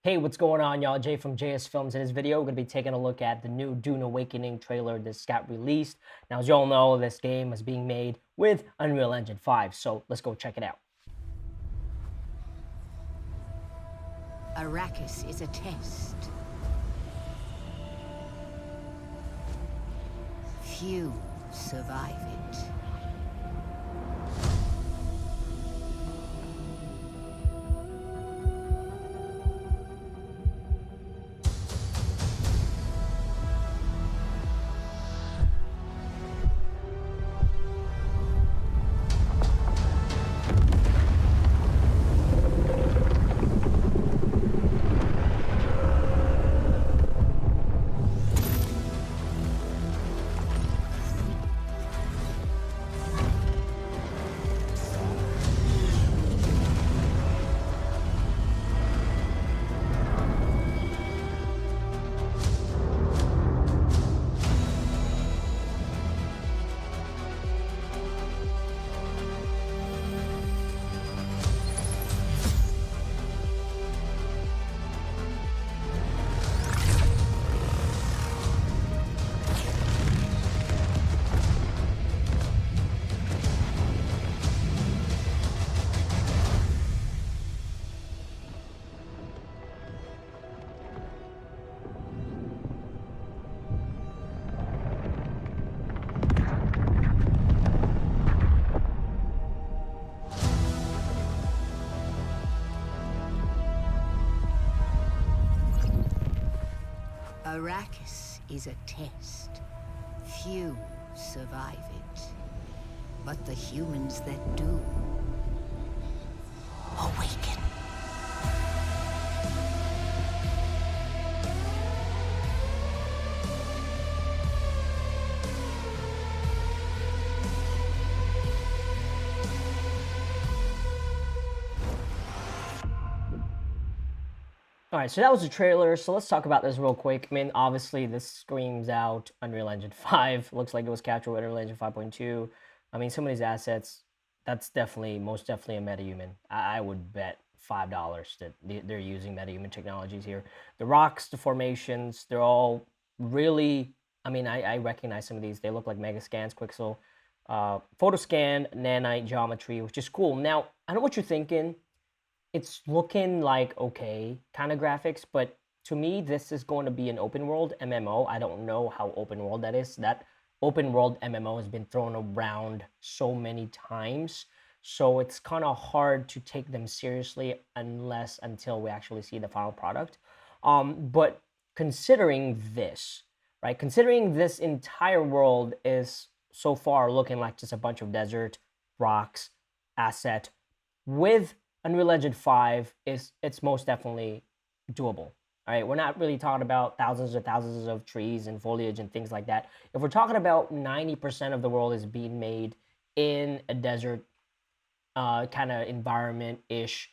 Hey, what's going on, y'all? Jay from JSFILMZ. In this video, we're going to be taking a look at the new Dune Awakening trailer that got released. Now, as you all know, this game is being made with Unreal Engine 5, so let's go check it out. Arrakis is a test. Few survive it. Arrakis is a test. Few survive it. But the humans that do awaken. All right, so that was the trailer. So let's talk about this real quick. I mean, obviously, this screams out Unreal Engine 5. Looks like it was captured with Unreal Engine 5.2. I mean, some of these assets, that's definitely, most definitely a metahuman. I would bet $5 that they're using metahuman technologies here. The rocks, the formations, they're all really, I mean, I recognize some of these. They look like mega scans, Quixel, photo scan, nanite geometry, which is cool. Now, I know what you're thinking. It's looking like okay kind of graphics, but to me, this is going to be an open world MMO. I don't know how open world that is. That open world MMO has been thrown around so many times, so it's kind of hard to take them seriously until we actually see the final product. But considering this, right? Considering this entire world is so far looking like just a bunch of desert, rocks, asset with Unreal Engine 5 it's most definitely doable. All right, we're not really talking about thousands and thousands of trees and foliage and things like that. If we're talking about 90% of the world is being made in a desert kind of environment-ish,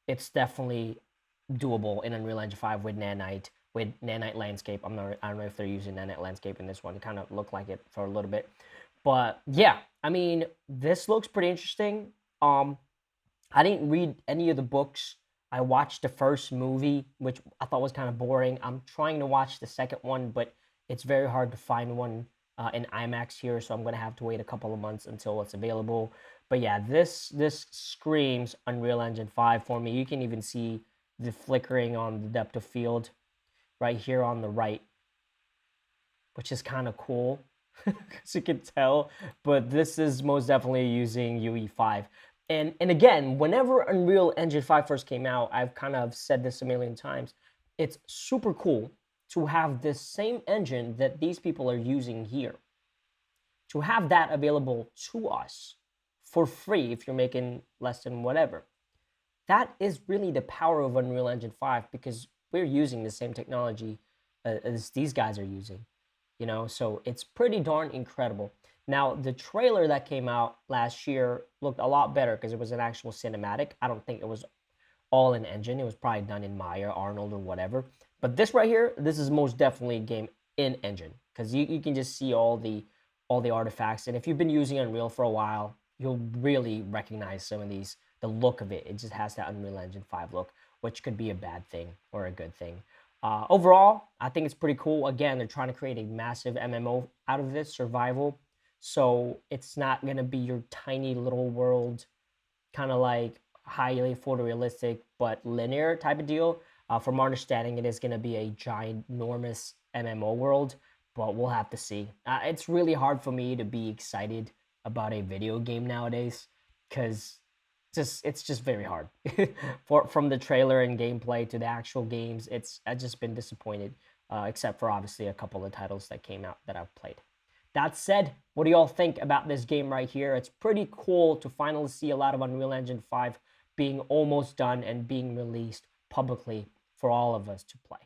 it's definitely doable in Unreal Engine 5 with nanite landscape. I don't know if they're using nanite landscape in this one. It kind of looked like it for a little bit. But yeah, I mean, this looks pretty interesting. I didn't read any of the books. I watched the first movie, which I thought was kind of boring. I'm trying to watch the second one, but it's very hard to find one in IMAX here, so I'm gonna have to wait a couple of months until it's available. But yeah, this screams Unreal Engine 5 for me. You can even see the flickering on the depth of field right here on the right, which is kind of cool, as you can tell. But this is most definitely using UE5. And again, whenever Unreal Engine 5 first came out, I've kind of said this a million times, it's super cool to have this same engine that these people are using here, to have that available to us for free if you're making less than whatever. That is really the power of Unreal Engine 5 because we're using the same technology as these guys are using, you know, so it's pretty darn incredible. Now, the trailer that came out last year looked a lot better because it was an actual cinematic. I don't think it was all in engine. It was probably done in Maya, Arnold, or whatever. But this right here, this is most definitely a game in engine because you can just see all the artifacts. And if you've been using Unreal for a while, you'll really recognize some of these. The look of it, it just has that Unreal Engine 5 look. which could be a bad thing or a good thing. Overall, I think it's pretty cool. Again, they're trying to create a massive MMO out of this, survival. So it's not going to be your tiny little world, kind of like highly photorealistic but linear type of deal. From our understanding, it is going to be a giant, enormous MMO world, but we'll have to see. It's really hard for me to be excited about a video game nowadays because it's just very hard. From the trailer and gameplay to the actual games, I've just been disappointed, except for obviously a couple of titles that came out that I've played. That said, what do y'all think about this game right here? It's pretty cool to finally see a lot of Unreal Engine 5 being almost done and being released publicly for all of us to play.